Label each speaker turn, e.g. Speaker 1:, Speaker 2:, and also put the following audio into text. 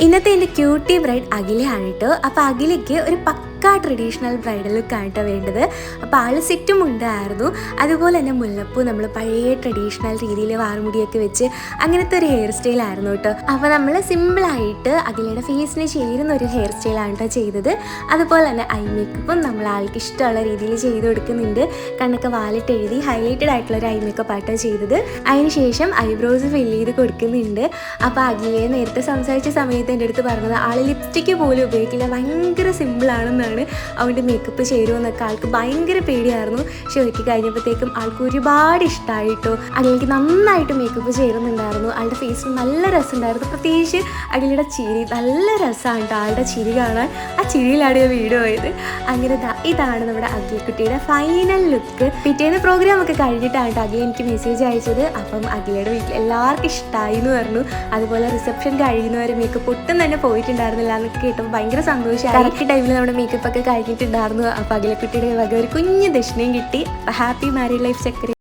Speaker 1: ഇന്നത്തെ എൻ്റെ cutie bride അഖിലയാണ് കേട്ടോ. അപ്പോൾ അഖിലയ്ക്ക് ഒരു പക്കാ ട്രഡീഷണൽ ബ്രൈഡൽ ലുക്കാണ് കേട്ടോ വേണ്ടത്. അപ്പോൾ ആൾ സെറ്റും ഉണ്ടായിരുന്നു. അതുപോലെ തന്നെ മുല്ലപ്പൂ നമ്മൾ പഴയ ട്രഡീഷണൽ രീതിയിൽ വാർമുടിയൊക്കെ വെച്ച് അങ്ങനത്തെ ഒരു ഹെയർ സ്റ്റൈലായിരുന്നു കേട്ടോ. അപ്പോൾ നമ്മൾ സിമ്പിളായിട്ട് അഖിലയുടെ ഫേസിന് ചേരുന്ന ഒരു ഹെയർ സ്റ്റൈലാണ് കേട്ടോ ചെയ്തത്. അതുപോലെ തന്നെ ഐ മേക്കപ്പും നമ്മൾ ആൾക്ക് ഇഷ്ടമുള്ള രീതിയിൽ ചെയ്ത് കൊടുക്കുന്നുണ്ട്. കണ്ണൊക്കെ വാലിട്ട് എഴുതി ഹൈലൈറ്റഡ് ആയിട്ടുള്ള ഒരു ഐ മേക്കപ്പ് ആട്ടോ ചെയ്തത്. അതിനുശേഷം ഐബ്രോസ് ഫില്ല് ചെയ്ത് കൊടുക്കുന്നുണ്ട്. അപ്പോൾ അഖിലയെ നേരത്തെ സംസാരിച്ച സമയത്ത് എൻ്റെ അടുത്ത് പറഞ്ഞത് ആൾ ലിപ്സ്റ്റിക്ക് പോലും ഉപയോഗിക്കില്ല, ഭയങ്കര സിമ്പിളാണെന്നാണ്. അവൻ്റെ മേക്കപ്പ് ചേരുമെന്നൊക്കെ ആൾക്ക് ഭയങ്കര പേടിയായിരുന്നു. പക്ഷെ ഒരുക്കി കഴിഞ്ഞപ്പോഴത്തേക്കും ആൾക്ക് ഒരുപാട് ഇഷ്ടമായിട്ടോ. അഖിലേക്ക് നന്നായിട്ട് മേക്കപ്പ് ചേരുന്നുണ്ടായിരുന്നു. ആളുടെ ഫേസിൽ നല്ല രസമുണ്ടായിരുന്നു. പ്രത്യേകിച്ച് അഖിലയുടെ ചിരി നല്ല രസമാണ് കേട്ടോ. ആളുടെ ചിരി കാണാൻ, ആ ചിരിയിലാണ് ഞാൻ വീഡിയോ പോയത്. അങ്ങനെ ഇതാണ് നമ്മുടെ അഖിലക്കുട്ടിയുടെ ഫൈനൽ ലുക്ക്. പിറ്റേന്ന് പ്രോഗ്രാം ഒക്കെ കഴിഞ്ഞിട്ടാണ് കേട്ടോ അഖില എനിക്ക് മെസ്സേജ് അയച്ചത്. അപ്പം അഖിലയുടെ വീട്ടിൽ എല്ലാവർക്കും ഇഷ്ടമായി എന്ന് പറഞ്ഞു. അതുപോലെ റിസപ്ഷൻ കഴിയുന്നവരെ മേക്കപ്പ് ഒട്ടും തന്നെ പോയിട്ടുണ്ടായിരുന്നില്ല എന്നൊക്കെ കേട്ടപ്പോൾ ഭയങ്കര സന്തോഷമായി. കറക്റ്റ് ടൈമിൽ നമ്മുടെ മേക്കപ്പ് ഒക്കെ കഴിഞ്ഞിട്ടുണ്ടായിരുന്നു. അപ്പോൾ അഖിലക്കുട്ടിയുടെ വക ഒരു കുഞ്ഞ് ദക്ഷിണയും കിട്ടി. അപ്പോൾ ഹാപ്പി മാരീഡ് ലൈഫ് ചക്കര.